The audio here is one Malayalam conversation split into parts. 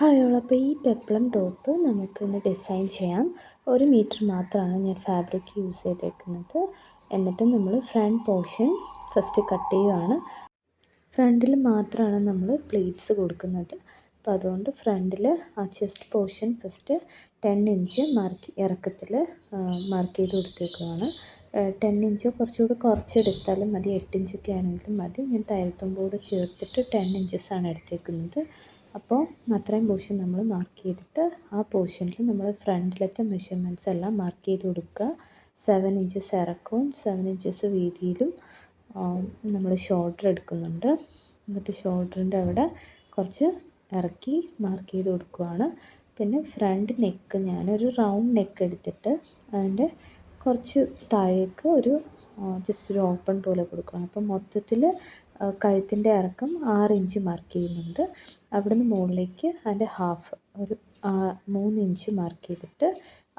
ഹായ് ഓൾ, അപ്പോൾ ഈ പെപ്ലം ടോപ്പ് നമുക്കിന്ന് ഡിസൈൻ ചെയ്യാം. 1 മീറ്റർ മാത്രമാണ് ഞാൻ ഫാബ്രിക് യൂസ് ചെയ്തേക്കുന്നത്. എന്നിട്ട് നമ്മൾ ഫ്രണ്ട് പോർഷൻ ഫസ്റ്റ് കട്ട് ചെയ്യുകയാണ്. ഫ്രണ്ടിൽ മാത്രമാണ് നമ്മൾ പ്ലീറ്റ്സ് കൊടുക്കുന്നത്. അപ്പോൾ അതുകൊണ്ട് ഫ്രണ്ടിൽ ആ ചെസ്റ്റ് പോർഷൻ ഫസ്റ്റ് 10 ഇഞ്ച് ഇറക്കത്തിൽ മാർക്ക് ചെയ്ത് കൊടുത്തേക്കുകയാണ്. 10 ഇഞ്ചോ കുറച്ചുകൂടി കുറച്ചെടുത്താലും മതി, 8 ഇഞ്ചൊക്കെ ആണെങ്കിലും മതി. ഞാൻ തയ്യൽത്തുമ്പോട് ചേർത്തിട്ട് 10 ഇഞ്ചസാണ് എടുത്തേക്കുന്നത്. അപ്പോൾ അത്രയും പോർഷൻ നമ്മൾ മാർക്ക് ചെയ്തിട്ട് ആ പോർഷനിൽ നമ്മൾ ഫ്രണ്ടിലത്തെ മെഷർമെൻറ്റ്സ് എല്ലാം മാർക്ക് ചെയ്ത് കൊടുക്കുക. 7 ഇഞ്ചസ് ഇറക്കവും 7 ഇഞ്ചസ് വീതിയിലും നമ്മൾ ഷോൾഡർ എടുക്കുന്നുണ്ട്. എന്നിട്ട് ഷോൾഡറിൻ്റെ അവിടെ കുറച്ച് ഇറക്കി മാർക്ക് ചെയ്ത് കൊടുക്കുകയാണ്. പിന്നെ ഫ്രണ്ട് നെക്ക് ഞാനൊരു റൗണ്ട് നെക്ക് എടുത്തിട്ട് അതിൻ്റെ കുറച്ച് താഴേക്ക് ഒരു ജസ്റ്റ് ഒരു ഓപ്പൺ പോലെ കൊടുക്കുകയാണ്. അപ്പം മൊത്തത്തിൽ കഴുത്തിൻ്റെ ഇറക്കം 6 ഇഞ്ച് മാർക്ക് ചെയ്യുന്നുണ്ട്. അവിടുന്ന് മുകളിലേക്ക് അതിൻ്റെ ഹാഫ് ഒരു 3 ഇഞ്ച് മാർക്ക് ചെയ്തിട്ട്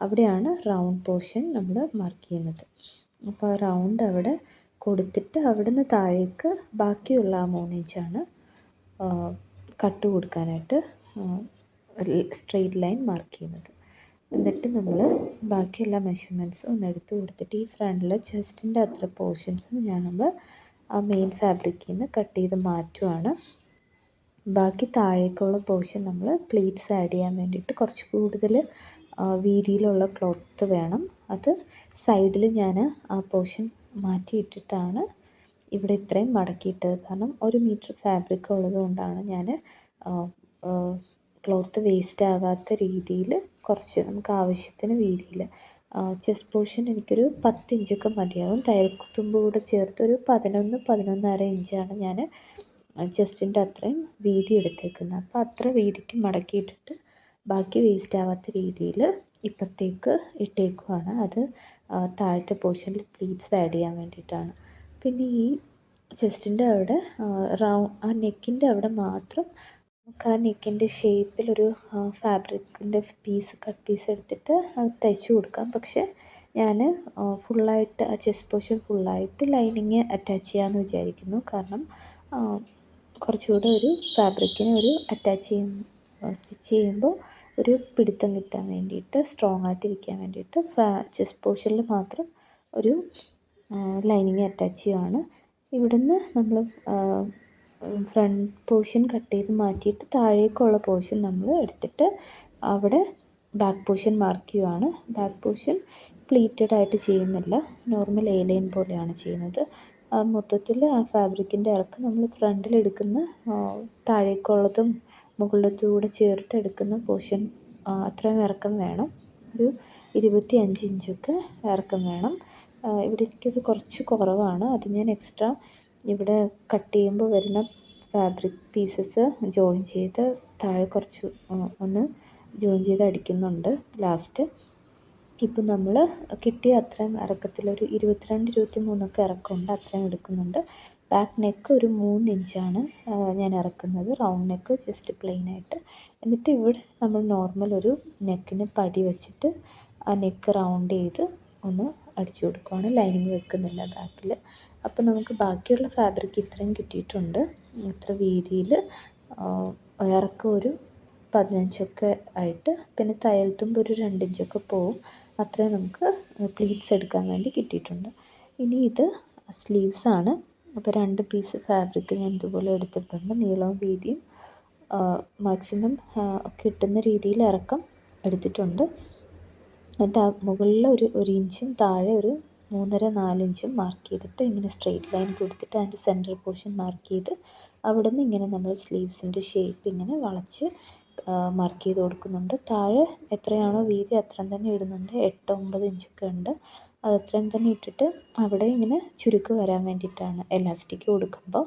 അവിടെയാണ് റൗണ്ട് പോർഷൻ നമ്മൾ മാർക്ക് ചെയ്യുന്നത്. അപ്പോൾ ആ റൗണ്ട് അവിടെ കൊടുത്തിട്ട് അവിടുന്ന് താഴേക്ക് ബാക്കിയുള്ള ആ 3 ഇഞ്ചാണ് കട്ട് കൊടുക്കാനായിട്ട് സ്ട്രെയിറ്റ് ലൈൻ മാർക്ക് ചെയ്യുന്നത്. എന്നിട്ട് നമ്മൾ ബാക്കിയുള്ള മെഷർമെൻറ്റ്സും ഒന്ന് എടുത്ത് കൊടുത്തിട്ട് ഈ ഫ്രണ്ടിൽ ചെസ്റ്റിൻ്റെ അത്ര പോർഷൻസും നമ്മൾ ആ മെയിൻ ഫാബ്രിക്കിൽ നിന്ന് കട്ട് ചെയ്ത് മാറ്റുവാണ്. ബാക്കി താഴേക്കുള്ള പോർഷൻ നമ്മൾ പ്ലീറ്റ്സ് ആഡ് ചെയ്യാൻ വേണ്ടിയിട്ട് കുറച്ച് കൂടുതൽ വീതിയിലുള്ള ക്ലോത്ത് വേണം. അത് സൈഡിൽ ഞാൻ ആ പോർഷൻ മാറ്റിയിട്ടിട്ടാണ് ഇവിടെ ഇത്രയും മടക്കിയിട്ടത്. കാരണം 1 മീറ്റർ ഫാബ്രിക് ഉള്ളത് കൊണ്ടാണ് ഞാൻ ക്ലോത്ത് വേസ്റ്റ് ആകാത്ത രീതിയിൽ കുറച്ച് നമുക്ക് ആവശ്യത്തിന് വീതിയിൽ ചെസ്റ്റ് പോർഷൻ എനിക്കൊരു 10 ഇഞ്ചൊക്കെ മതിയാവും. തയ്യൽത്തുമ്പ് കൂടെ ചേർത്ത് ഒരു 11-11.5 ഇഞ്ചാണ് ഞാൻ ചെസ്റ്റിൻ്റെ അത്രയും വീതി എടുത്തേക്കുന്നത്. അപ്പോൾ അത്ര വീതിക്ക് മടക്കിയിട്ടിട്ട് ബാക്കി വേസ്റ്റ് ആവാത്ത രീതിയിൽ ഇപ്പുറത്തേക്ക് ഇട്ടേക്കുവാണ്. അത് താഴത്തെ പോർഷനിൽ പ്ലീറ്റ്സ് ആഡ് ചെയ്യാൻ വേണ്ടിയിട്ടാണ്. പിന്നെ ഈ ചെസ്റ്റിൻ്റെ അവിടെ ആ നെക്കിൻ്റെ അവിടെ മാത്രം നമുക്ക് ആ നെക്കിൻ്റെ ഷേപ്പിലൊരു ഫാബ്രിക്കിൻ്റെ കട്ട് പീസ് എടുത്തിട്ട് അത് തയ്ച്ച് കൊടുക്കാം. പക്ഷേ ഞാൻ ഫുള്ളായിട്ട് ആ ചെസ്റ്റ് പോർഷൻ ഫുള്ളായിട്ട് ലൈനിങ് അറ്റാച്ച് ചെയ്യാമെന്ന് വിചാരിക്കുന്നു. കാരണം കുറച്ചുകൂടെ ഒരു ഫാബ്രിക്കിന് ഒരു സ്റ്റിച്ച് ചെയ്യുമ്പോൾ ഒരു പിടുത്തം കിട്ടാൻ വേണ്ടിയിട്ട്, സ്ട്രോങ് ആയിട്ടിരിക്കാൻ വേണ്ടിയിട്ട് ചെസ്റ്റ് പോർഷനിൽ മാത്രം ഒരു ലൈനിങ് അറ്റാച്ച് ചെയ്യുകയാണ്. ഇവിടുന്ന് നമ്മൾ ഫ്രണ്ട് പോർഷൻ കട്ട് ചെയ്ത് മാറ്റിയിട്ട് താഴേക്കുള്ള പോർഷൻ നമ്മൾ എടുത്തിട്ട് അവിടെ ബാക്ക് പോർഷൻ മാർക്ക് ചെയ്യുകയാണ്. ബാക്ക് പോർഷൻ പ്ലീറ്റഡ് ആയിട്ട് ചെയ്യുന്നില്ല, നോർമൽ എ ലൈൻ പോലെയാണ് ചെയ്യുന്നത്. മൊത്തത്തിൽ ആ ഫാബ്രിക്കിൻ്റെ ഇറക്കം നമ്മൾ ഫ്രണ്ടിലെടുക്കുന്ന താഴേക്കുള്ളതും മുകളിലത്തും കൂടെ ചേർത്ത് എടുക്കുന്ന പോർഷൻ അത്രയും ഇറക്കം വേണം. ഒരു 25 ഇഞ്ചൊക്കെ ഇറക്കം വേണം. ഇവിടെ എനിക്കത് കുറച്ച് കുറവാണ്. അത് ഞാൻ എക്സ്ട്രാ ഇവിടെ കട്ട് ചെയ്യുമ്പോൾ വരുന്ന ഫാബ്രിക് പീസസ് ജോയിൻ ചെയ്ത് താഴെ കുറച്ച് ഒന്ന് ജോയിൻ ചെയ്ത് അടിക്കുന്നുണ്ട് ലാസ്റ്റ്. ഇപ്പം നമ്മൾ കിട്ടിയ അത്രയും ഇറക്കത്തിലൊരു 22-23 ഇറക്കമുണ്ട്, അത്രയും എടുക്കുന്നുണ്ട്. ബാക്ക് നെക്ക് ഒരു 3 ഇഞ്ചാണ് ഞാൻ ഇറക്കുന്നത്, റൗണ്ട് നെക്ക് ജസ്റ്റ് പ്ലെയിൻ ആയിട്ട്. എന്നിട്ട് ഇവിടെ നമ്മൾ നോർമൽ ഒരു നെക്കിന് പടി വെച്ചിട്ട് ആ നെക്ക് റൗണ്ട് ചെയ്ത് ഒന്ന് അടിച്ചു കൊടുക്കുകയാണ്. ലൈനിങ് വെക്കുന്നില്ല ബാക്കിൽ. അപ്പോൾ നമുക്ക് ബാക്കിയുള്ള ഫാബ്രിക് ഇത്രയും കിട്ടിയിട്ടുണ്ട്. ഇത്ര വീതിയിൽ ഇറക്കം ഒരു 15 ആയിട്ട്, പിന്നെ തയ്യൽത്തുമ്പ് ഒരു 2 ഇഞ്ചൊക്കെ പോവും. അത്രയും നമുക്ക് പ്ലീറ്റ്സ് എടുക്കാൻ വേണ്ടി കിട്ടിയിട്ടുണ്ട്. ഇനി ഇത് സ്ലീവ്സാണ്. അപ്പോൾ 2 പീസ് ഫാബ്രിക് ഞാൻ ഇതുപോലെ എടുത്തിട്ടുണ്ട്. നീളവും വീതിയും മാക്സിമം കിട്ടുന്ന രീതിയിൽ ഇറക്കം എടുത്തിട്ടുണ്ട്. എന്നിട്ട് ആ മുകളിൽ ഒരു ഇഞ്ചും താഴെ ഒരു 3.5-4 ഇഞ്ചും മാർക്ക് ചെയ്തിട്ട് ഇങ്ങനെ സ്ട്രെയിറ്റ് ലൈൻ കൊടുത്തിട്ട് അതിൻ്റെ സെൻട്രൽ പോർഷൻ മാർക്ക് ചെയ്ത് അവിടെ നിന്ന് ഇങ്ങനെ നമ്മൾ സ്ലീവ്സിൻ്റെ ഷേപ്പ് ഇങ്ങനെ വളച്ച് മാർക്ക് ചെയ്ത് കൊടുക്കുന്നുണ്ട്. താഴെ എത്രയാണോ വീതി അത്രയും തന്നെ ഇടുന്നുണ്ട്. 8-9 ഇഞ്ചൊക്കെ ഉണ്ട്. അത് അത്രയും തന്നെ ഇട്ടിട്ട് അവിടെ ഇങ്ങനെ ചുരുക്ക് വരാൻ വേണ്ടിയിട്ടാണ് എലാസ്റ്റിക് കൊടുക്കുമ്പോൾ.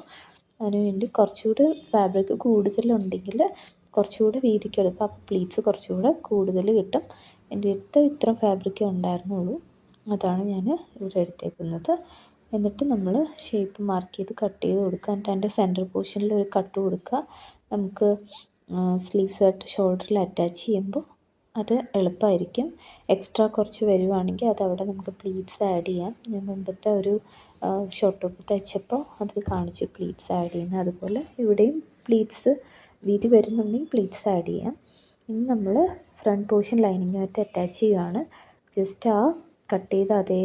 അതിനുവേണ്ടി കുറച്ചുകൂടി ഫാബ്രിക് കൂടുതലുണ്ടെങ്കിൽ കുറച്ചുകൂടി വീതിക്ക് എടുക്കാം. അപ്പോൾ പ്ലീറ്റ്സ് കുറച്ചുകൂടെ കൂടുതൽ കിട്ടും. എൻ്റെ അടുത്ത് ഇത്ര ഫാബ്രിക്കേ ഉണ്ടായിരുന്നുള്ളൂ, അതാണ് ഞാൻ ഇവിടെ എടുത്തേക്കുന്നത്. എന്നിട്ട് നമ്മൾ ഷേപ്പ് മാർക്ക് ചെയ്ത് കട്ട് ചെയ്ത് കൊടുക്കുക. എന്നിട്ട് അതിൻ്റെ സെൻറ്റർ പോർഷനിൽ ഒരു കട്ട് കൊടുക്കുക. നമുക്ക് സ്ലീവ്സായിട്ട് ഷോൾഡറിൽ അറ്റാച്ച് ചെയ്യുമ്പോൾ അത് എളുപ്പമായിരിക്കും. എക്സ്ട്രാ കുറച്ച് വരുവാണെങ്കിൽ അതവിടെ നമുക്ക് പ്ലീറ്റ്സ് ആഡ് ചെയ്യാം. ഞാൻ മുമ്പത്തെ ഒരു ഷോർട്ട് ടോപ്പ് തയ്ച്ചപ്പോൾ അതിൽ കാണിച്ചു പ്ലീറ്റ്സ് ആഡ് ചെയ്യുന്നത്. അതുപോലെ ഇവിടെയും പ്ലീറ്റ്സ് വീതി വരുന്നുണ്ടെങ്കിൽ പ്ലീറ്റ്സ് ആഡ് ചെയ്യാം. ഇനി നമ്മൾ ഫ്രണ്ട് പോർഷൻ ലൈനിങ്ങുമായിട്ട് അറ്റാച്ച് ചെയ്യുകയാണ്. ജസ്റ്റ് ആ കട്ട് ചെയ്ത അതേ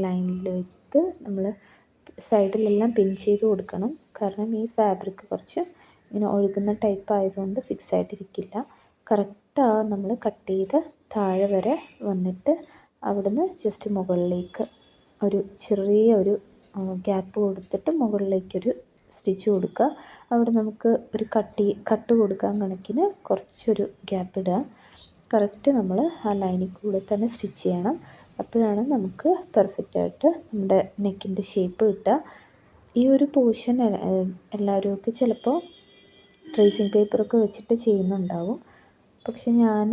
ലൈനിലേക്ക് നമ്മൾ സൈഡിലെല്ലാം പിൻ ചെയ്ത് കൊടുക്കണം. കാരണം ഈ ഫാബ്രിക് കുറച്ച് ഇങ്ങനെ ഒഴുകുന്ന ടൈപ്പ് ആയതുകൊണ്ട് ഫിക്സ് ആയിട്ടിരിക്കില്ല. കറക്റ്റ് ആ നമ്മൾ കട്ട് ചെയ്ത് താഴെ വരെ വന്നിട്ട് അവിടുന്ന് ജസ്റ്റ് മുകളിലേക്ക് ഒരു ചെറിയ ഒരു ഗ്യാപ്പ് കൊടുത്തിട്ട് മുകളിലേക്കൊരു സ്റ്റിച്ച് കൊടുക്കുക. അവിടെ നമുക്ക് ഒരു കട്ട് കൊടുക്കാൻ കണക്കിന് കുറച്ചൊരു ഗ്യാപ്പ് ഇടുക. കറക്റ്റ് നമ്മൾ ആ ലൈനിൽ കൂടെ തന്നെ സ്റ്റിച്ച് ചെയ്യണം. അപ്പോഴാണ് നമുക്ക് പെർഫെക്റ്റായിട്ട് നമ്മുടെ നെക്കിൻ്റെ ഷേപ്പ് കിട്ടുക. ഈ ഒരു പോർഷൻ എല്ലാവരും ചിലപ്പോൾ ട്രേസിങ് പേപ്പറൊക്കെ വെച്ചിട്ട് ചെയ്യുന്നുണ്ടാവും. പക്ഷെ ഞാൻ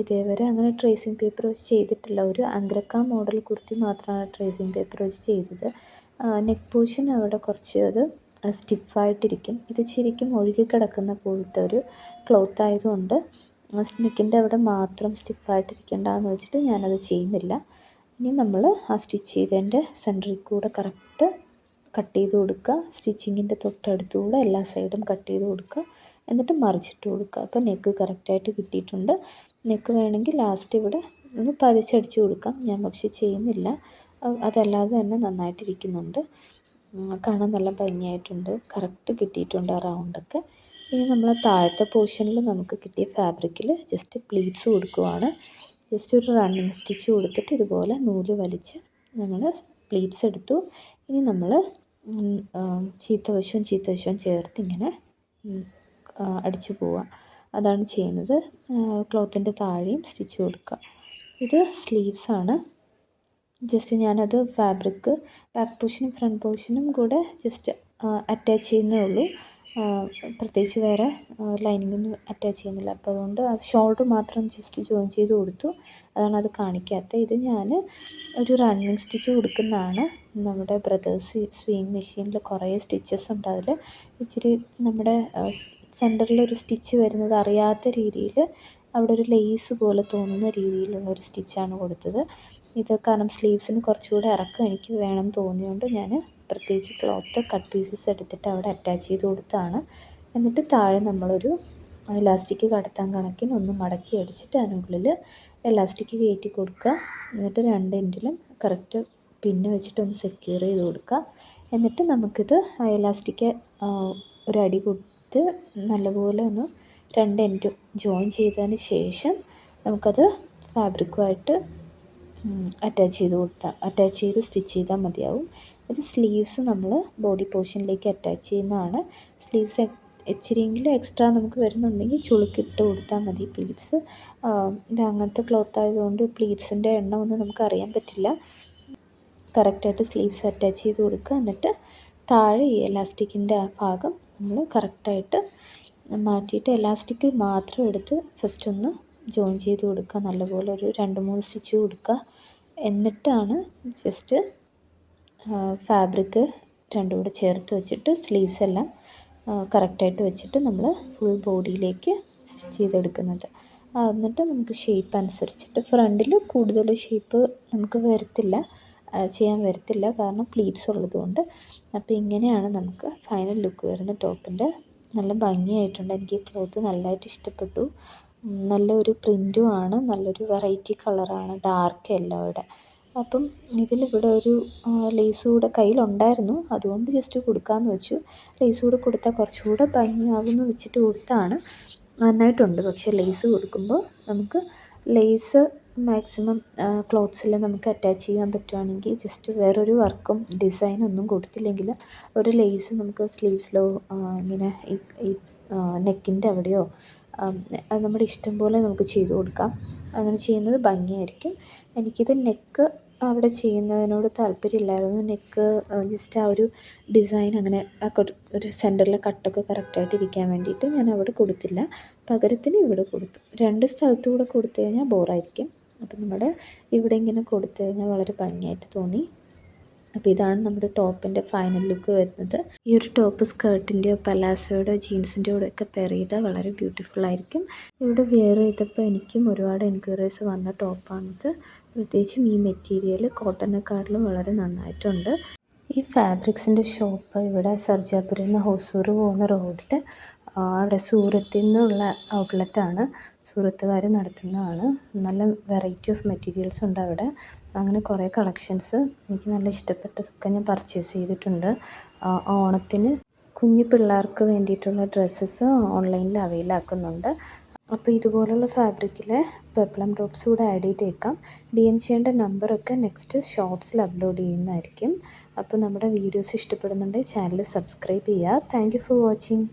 ഇതേവരെ അങ്ങനെ ട്രേസിങ് പേപ്പർ വെച്ച് ചെയ്തിട്ടില്ല. ഒരു അംഗ്രക്ക മോഡൽ കുർത്തി മാത്രമാണ് ട്രേസിങ് പേപ്പർ വെച്ച് ചെയ്തത്. നെക്ക് പോർഷൻ അവിടെ കുറച്ച് അത് സ്റ്റിഫായിട്ടിരിക്കും. ഇത് ശരിക്കും ഒഴുകി കിടക്കുന്ന പോലത്തെ ഒരു ക്ലോത്ത് ആയതുകൊണ്ട് നെക്കിൻ്റെ അവിടെ മാത്രം സ്റ്റിഫായിട്ടിരിക്കേണ്ടതെന്ന് വെച്ചിട്ട് ഞാനത് ചെയ്യുന്നില്ല. ഇനി നമ്മൾ ആ സ്റ്റിച്ച് ചെയ്തതിൻ്റെ സെൻറ്ററിൽ കൂടെ കറക്റ്റ് കട്ട് ചെയ്ത് കൊടുക്കുക. സ്റ്റിച്ചിങ്ങിൻ്റെ തൊട്ടടുത്തുകൂടെ എല്ലാ സൈഡും കട്ട് ചെയ്ത് കൊടുക്കുക. എന്നിട്ട് മറിച്ചിട്ട് കൊടുക്കുക. അപ്പോൾ നെക്ക് കറക്റ്റായിട്ട് കിട്ടിയിട്ടുണ്ട്. നെക്ക് വേണമെങ്കിൽ ലാസ്റ്റ് ഇവിടെ ഒന്ന് പതിച്ചടിച്ച് കൊടുക്കാം. ഞാൻ പക്ഷേ ചെയ്യുന്നില്ല. അതല്ലാതെ തന്നെ നന്നായിട്ടിരിക്കുന്നുണ്ട്. കാണാൻ നല്ല ഭംഗിയായിട്ടുണ്ട്. കറക്റ്റ് കിട്ടിയിട്ടുണ്ട് ആ റൗണ്ടൊക്കെ. ഇനി നമ്മൾ താഴത്തെ പോർഷനിൽ നമുക്ക് കിട്ടിയ ഫാബ്രിക്കിൽ ജസ്റ്റ് പ്ലീറ്റ്സ് കൊടുക്കുവാണ്. ജസ്റ്റ് ഒരു റണ്ണിങ് സ്റ്റിച്ച് കൊടുത്തിട്ട് ഇതുപോലെ നൂല് വലിച്ച് നമ്മൾ പ്ലീറ്റ്സ് എടുത്തു. ഇനി നമ്മൾ ചീത്തവശവും ചേർത്ത് ഇങ്ങനെ അടിച്ചു പോവുക. അതാണ് ചെയ്യുന്നത്. ക്ലോത്തിൻ്റെ താഴെയും സ്റ്റിച്ച് കൊടുക്കുക. ഇത് സ്ലീവ്സാണ്. ജസ്റ്റ് ഞാനത് ഫാബ്രിക് ബാക്ക് പോർഷനും ഫ്രണ്ട് പോർഷനും കൂടെ ജസ്റ്റ് അറ്റാച്ച് ചെയ്യുന്നേ ഉള്ളൂ. പ്രത്യേകിച്ച് വേറെ ലൈനിങ്ങൊന്നും അറ്റാച്ച് ചെയ്യുന്നില്ല. അപ്പോൾ അതുകൊണ്ട് അത് ഷോൾഡർ മാത്രം ജസ്റ്റ് ജോയിൻ ചെയ്ത് കൊടുത്തു. അതാണ് അത് കാണിക്കാത്തത്. ഇത് ഞാൻ ഒരു റണ്ണിങ് സ്റ്റിച്ച് കൊടുക്കുന്നതാണ്. നമ്മുടെ ബ്രദേഴ്സ് സ്വീയിങ് മെഷീനിൽ കുറേ സ്റ്റിച്ചസ് ഉണ്ട്. അതിൽ ഇച്ചിരി നമ്മുടെ സെൻറ്ററിലൊരു സ്റ്റിച്ച് വരുന്നത് അറിയാത്ത രീതിയിൽ അവിടെ ഒരു ലേസ് പോലെ തോന്നുന്ന രീതിയിലുള്ള ഒരു സ്റ്റിച്ചാണ് കൊടുത്തത്. ഇത് കാരണം സ്ലീവ്സിന് കുറച്ചുകൂടെ ഇറക്കം എനിക്ക് വേണം തോന്നിയതുകൊണ്ട് ഞാൻ പ്രത്യേകിച്ച് ക്ലോത്ത് കട്ട് പീസസ് എടുത്തിട്ട് അവിടെ അറ്റാച്ച് ചെയ്ത് കൊടുത്താണ്. എന്നിട്ട് താഴെ നമ്മളൊരു ഇലാസ്റ്റിക് കടത്താൻ കണക്കിന് ഒന്ന് മടക്കി അടിച്ചിട്ട് അതിനുള്ളിൽ ഇലാസ്റ്റിക് കയറ്റി കൊടുക്കുക. എന്നിട്ട് രണ്ട് എൻഡിലും കറക്റ്റ് പിന്ന് വെച്ചിട്ട് ഒന്ന് സെക്യൂർ ചെയ്ത് കൊടുക്കുക. എന്നിട്ട് നമുക്കിത് ആ ഇലാസ്റ്റിക് ഒരു അടി കൊടുത്ത് നല്ലപോലെ ഒന്ന് രണ്ട് എൻഡും ജോയിൻ ചെയ്തതിന് ശേഷം നമുക്കത് ഫാബ്രിക്കുമായിട്ട് അറ്റാച്ച് ചെയ്ത് സ്റ്റിച്ച് ചെയ്താൽ മതിയാവും. ഇത് സ്ലീവ്സ് നമ്മൾ ബോഡി പോർഷനിലേക്ക് അറ്റാച്ച് ചെയ്യുന്നതാണ്. സ്ലീവ്സ് ഇച്ചിരിയെങ്കിലും എക്സ്ട്രാ നമുക്ക് വരുന്നുണ്ടെങ്കിൽ ചുളുക്കിട്ട് കൊടുത്താൽ മതി. പ്ലീറ്റ്സ് ഇത് അങ്ങനത്തെ ക്ലോത്ത് ആയതുകൊണ്ട് പ്ലീറ്റ്സിൻ്റെ എണ്ണം ഒന്നും നമുക്കറിയാൻ പറ്റില്ല. കറക്റ്റായിട്ട് സ്ലീവ്സ് അറ്റാച്ച് ചെയ്ത് കൊടുക്കുക. എന്നിട്ട് താഴെ ഈ എലാസ്റ്റിക്കിൻ്റെ ആ ഭാഗം നമ്മൾ കറക്റ്റായിട്ട് മാറ്റിയിട്ട് എലാസ്റ്റിക് മാത്രം എടുത്ത് ഫസ്റ്റ് ഒന്ന് ജോയിൻ ചെയ്ത് കൊടുക്കുക. നല്ലപോലെ ഒരു 2-3 സ്റ്റിച്ച് കൊടുക്കുക. എന്നിട്ടാണ് ജസ്റ്റ് ഫാബ്രിക് രണ്ടും കൂടെ ചേർത്ത് വെച്ചിട്ട് സ്ലീവ്സ് എല്ലാം കറക്റ്റായിട്ട് വെച്ചിട്ട് നമ്മൾ ഫുൾ ബോഡിയിലേക്ക് സ്റ്റിച്ച് ചെയ്തെടുക്കുന്നത്. എന്നിട്ട് നമുക്ക് ഷേപ്പ് അനുസരിച്ചിട്ട് ഫ്രണ്ടിൽ കൂടുതൽ ഷേപ്പ് നമുക്ക് ചെയ്യാൻ വരത്തില്ല കാരണം പ്ലീറ്റ്സ് ഉള്ളതുകൊണ്ട്. അപ്പോൾ ഇങ്ങനെയാണ് നമുക്ക് ഫൈനൽ ലുക്ക് വരുന്ന ടോപ്പിൻ്റെ. നല്ല ഭംഗിയായിട്ടുണ്ട്. എനിക്ക് ഈ ക്ലോത്ത് നല്ലതായിട്ട് ഇഷ്ടപ്പെട്ടു. നല്ലൊരു പ്രിൻറ്റും ആണ്. നല്ലൊരു വെറൈറ്റി കളറാണ്. ഡാർക്ക് യെല്ലോയുടെ. അപ്പം ഇതിലിവിടെ ഒരു ലേസ് കൂടെ കയ്യിലുണ്ടായിരുന്നു. അതുകൊണ്ട് ജസ്റ്റ് കൊടുക്കാമെന്ന് വെച്ചു. ലേസ് കൂടെ കൊടുത്താൽ കുറച്ചുകൂടെ ഭംഗിയാകുമെന്ന് വെച്ചിട്ട് കൊടുത്തതാണ്. നന്നായിട്ടുണ്ട്. പക്ഷേ ലേസ് കൊടുക്കുമ്പോൾ നമുക്ക് ലേസ് മാക്സിമം ക്ലോത്ത്സിൽ നമുക്ക് അറ്റാച്ച് ചെയ്യാൻ പറ്റുവാണെങ്കിൽ ജസ്റ്റ് വേറൊരു വർക്കും ഡിസൈനൊന്നും കൊടുത്തില്ലെങ്കിൽ ഒരു ലേസ് നമുക്ക് സ്ലീവ്സിലോ ഇങ്ങനെ ഈ നെക്കിൻ്റെ അവിടെയോ അത് നമ്മുടെ ഇഷ്ടം പോലെ നമുക്ക് ചെയ്ത് കൊടുക്കാം. അങ്ങനെ ചെയ്യുന്നത് ഭംഗിയായിരിക്കും. എനിക്കിത് നെക്ക് അവിടെ ചെയ്യുന്നതിനോട് താല്പര്യമില്ലായിരുന്നു. നെക്ക് ജസ്റ്റ് ആ ഒരു ഡിസൈൻ അങ്ങനെ ഒരു സെൻറ്ററിലെ കട്ടൊക്കെ കറക്റ്റായിട്ട് ഇരിക്കാൻ വേണ്ടിയിട്ട് ഞാൻ അവിടെ കൊടുത്തില്ല. പകരത്തിന് ഇവിടെ കൊടുത്തു. 2 സ്ഥലത്തു കൂടെ കൊടുത്തു കഴിഞ്ഞാൽ ബോറായിരിക്കും. അപ്പം നമ്മുടെ ഇവിടെ ഇങ്ങനെ കൊടുത്തു കഴിഞ്ഞാൽ വളരെ ഭംഗിയായിട്ട് തോന്നി. അപ്പോൾ ഇതാണ് നമ്മുടെ ടോപ്പിൻ്റെ ഫൈനൽ ലുക്ക് വരുന്നത്. ഈ ഒരു ടോപ്പ് സ്കേർട്ടിൻ്റെയോ പലാസോയുടെയോ ജീൻസിൻ്റെ കൂടെ ഒക്കെ പെയർ ചെയ്താൽ വളരെ ബ്യൂട്ടിഫുൾ ആയിരിക്കും. ഇവിടെ വെയർ ചെയ്തപ്പോൾ എനിക്കും ഒരുപാട് എൻക്വയറീസ് വന്ന ടോപ്പാണിത്. പ്രത്യേകിച്ചും ഈ മെറ്റീരിയൽ കോട്ടനെക്കാട്ടിലും വളരെ നന്നായിട്ടുണ്ട്. ഈ ഫാബ്രിക്സിൻ്റെ ഷോപ്പ് ഇവിടെ സർജാപുരിൽ നിന്ന് ഹൊസൂർ പോകുന്ന റോഡിൽ അവിടെ സൂറത്തിൽ നിന്നുള്ള ഔട്ട്ലെറ്റാണ്, സൂറത്തുകാർ നടത്തുന്നതാണ്. നല്ല വെറൈറ്റി ഓഫ് മെറ്റീരിയൽസ് ഉണ്ട് അവിടെ. അങ്ങനെ കുറേ കളക്ഷൻസ് എനിക്ക് നല്ല ഇഷ്ടപ്പെട്ടതൊക്കെ ഞാൻ പർച്ചേസ് ചെയ്തിട്ടുണ്ട്. ഓണത്തിന് കുഞ്ഞു പിള്ളേർക്ക് വേണ്ടിയിട്ടുള്ള ഡ്രസ്സസ് ഓൺലൈനിൽ അവൈലാക്കുന്നുണ്ട്. അപ്പോൾ ഇതുപോലുള്ള ഫാബ്രിക്കിൽ പെപ്ലം ടോപ്സ് കൂടെ ആഡ് ചെയ്തേക്കാം. DM ചെയ്യേണ്ട നമ്പറൊക്കെ നെക്സ്റ്റ് ഷോർട്സിൽ അപ്ലോഡ് ചെയ്യുന്നതായിരിക്കും. അപ്പോൾ നമ്മുടെ വീഡിയോസ് ഇഷ്ടപ്പെടുന്നുണ്ടെങ്കിൽ ചാനൽ സബ്സ്ക്രൈബ് ചെയ്യുക. Thank you for watching.